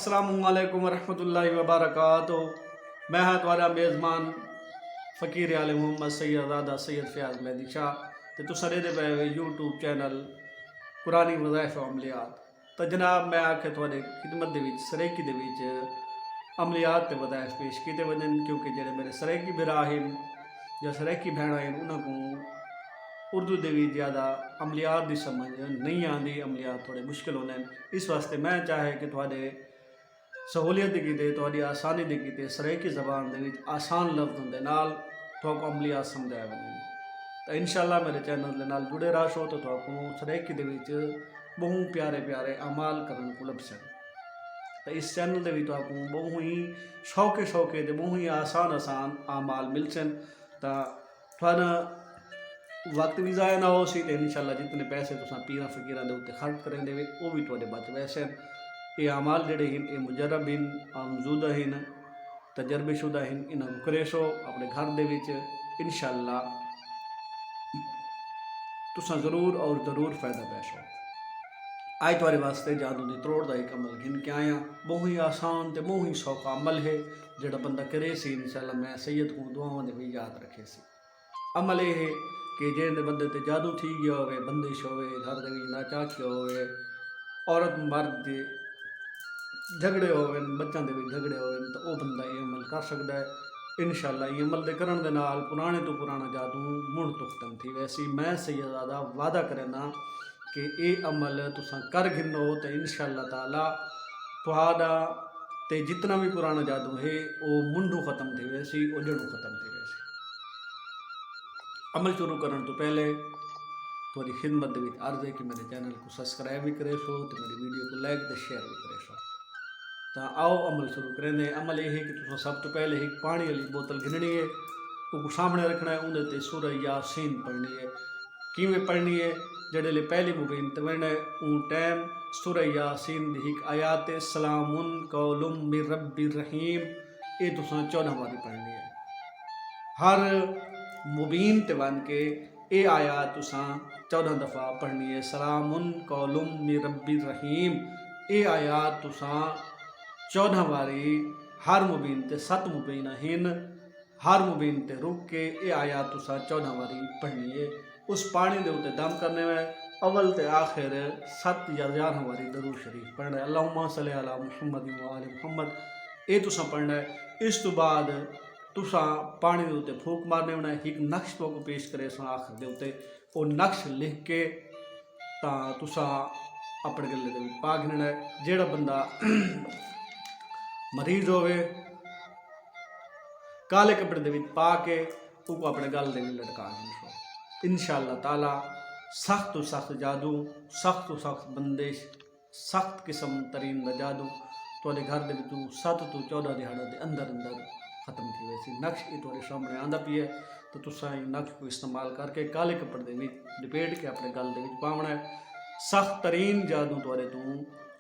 السلام علیکم ورحمۃ اللہ وبرکاتہ۔ میں ہاں تمہارا میزبان فقیر عالم محمد سید زادہ سید فیاض مہدی شاہ تے تساں دے پے یوٹیوب چینل قرآنی وظائف و عملیات۔ تو جناب میں آکھے تھوڑے خدمت دے وچ سریکی دے وچ عملیات تے وظائف پیش کیتے ونجن، کیونکہ جڑے میرے سریکی بھرا ہیں یا سریکی بھیڑاں ہیں انہاں کو اردو دے وچ زیادہ عملیات دی سمجھ نہیں آندی، عملیات تھوڑے مشکل ہوندے ہیں۔ اس واسطے میں چاہے کہ تھوڑے سہولیت دی کیتے تھوڑی آسانی دی کیتے سریکی زبان دے وچ آسان لفظوں دے نال تھوڑا عملیات سمجھائے ونجن۔ تو انشاءاللہ میرے چینل دے نال جڑے رہو تو تھوڑا سریکی دے وچ بہت پیارے پیارے اعمال کرن کو لبسن۔ تو اس چینل دے وچ تھوڑا بہت ہی شوقے تے بہت ہی آسان اعمال ملسن۔ تا تھوڑا وقت بھی ضائع نہ ہو سی تے انشاءاللہ جتنے پیسے تساں پیراں فقیراں دے اوتے خرچ کریں دے وہ بھی تھوڑے بچ ویسن۔ یہ اعمال جڑے ہیں یہ مجرب ہیں، آمزودہ ہیں، تجربے شدہ ہیں، انہاں کو کرے سو اپنے گھر دے وچ انشاءاللہ تساں ضرور اور ضرور فائدہ پے سو۔ آج تمہارے واسطے جادو دی تروڑ دا ایک عمل گھن کے آیا، بہت ہی آسان تے بہت ہی سوکھا عمل ہے جڑا بندہ کرے سی انشاءاللہ میں سید کو دعاواں دے بھی یاد رکھے سی۔ عمل یہ ہے کہ جن دے بندے تے جادو تھی گیا ہوئے، بندش ہوئے، گھر دے وچ ناچاکیاں ہوئے، عورت مرد دے جھگڑے ہوئے، بچوں دے وچ جھگڑے ہوئے، تو وہ بندہ یہ عمل کر سکتا ہے۔ انشاءاللہ یہ عمل دے کرن دے نال پرانے تو پرانا جادو مڑ تو ختم تھی ویسی۔ میں سید زادہ وعدہ کرنا کہ یہ عمل تساں کر گھنو تو انشاءاللہ تعالی تہاڈا تے جتنا بھی پرانا جادو ہے وہ منڈو ختم تھی ویسی، اجڑوں ختم تھی ویسی۔ عمل شروع کرن تو پہلے تھوڑی خدمت دے وچ عرض ہے کہ میرے چینل کو سبسکرائب بھی کرے سو تو میری ویڈیو کو لائک تے شیئر بھی کرے سو۔ تو آؤ عمل شروع کریں دے۔ عمل یہ ہے کہ تساں سب تو پہلے ایک پانی والی بوتل گھننی ہے، وہ سامنے رکھنا ہے، اندر تے سورہ یاسین پڑھنی ہے۔ کیویں پڑھنی ہے؟ جڑے لے پہلی مبین تے وڑنا ہے اون ٹائم سورہ یاسین دی ایک آیات سلام قول من رب الرحیم، یہ تساں 14 باری پڑھنی ہے۔ ہر مبین تے بن کے اے آیات تساں 14 دفعہ پڑھنی ہے۔ سلام قول من رب الرحیم، اے آیات تساں 14 باری ہر مبین تے 7 مبین ہیں، ہر مبین تے رک کے اے آیات تساں 14 باری پڑھنی ہے۔ اس پانی دے اوتے دم کرنے میں اول تے آخر 7 یا 11 باری درود شریف پڑھنا ہے۔ اللہم صلی علی محمد و آل محمد، اے تساں پڑھنا ہے۔ اس تو بعد تساں پانی دے اوتے پھونک مارنے ہونا ہے۔ ایک نقش تو کو پیش کرے سن آخر دے اوتے، وہ نقش لکھ کے تاں تساں اپنے گلے دے وچ پا گھننا ہے۔ جیڑا بندہ مریض ہوئے کالے کپڑے دے وچ پا کے وہ کو اپنے گل دے وچ لٹکا گھنسو۔ انشاءاللہ تعالی سخت تو سخت جادو، سخت تو سخت بندش، سخت قسم ترین دا جادو تواڈے گھر دے وچوں 7 تو 14 دہاڑے دے اندر ختم تھی ویسی۔ نقش یہ تواڈے سامنے آندا پی ہے تو تساں اس نقش کو استعمال کر کے کالے کپڑے دے وچ لپیٹ کے اپنے گل دے وچ پاونا ہے۔ سخت ترین جادو تواڈے تو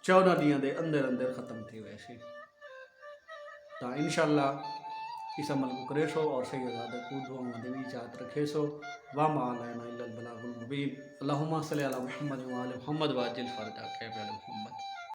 14 دیاں دے اندر ختم تھی ویسی۔ تو انشاءاللہ اس عمل کو کرے سو اور سید زادہ کو دعاؤں دے وچ یاد رکھے سو۔ وما علینا الا البلاغ المبین۔ اللہم صلی علی محمد و آل محمد وعجل فرجہ محمد۔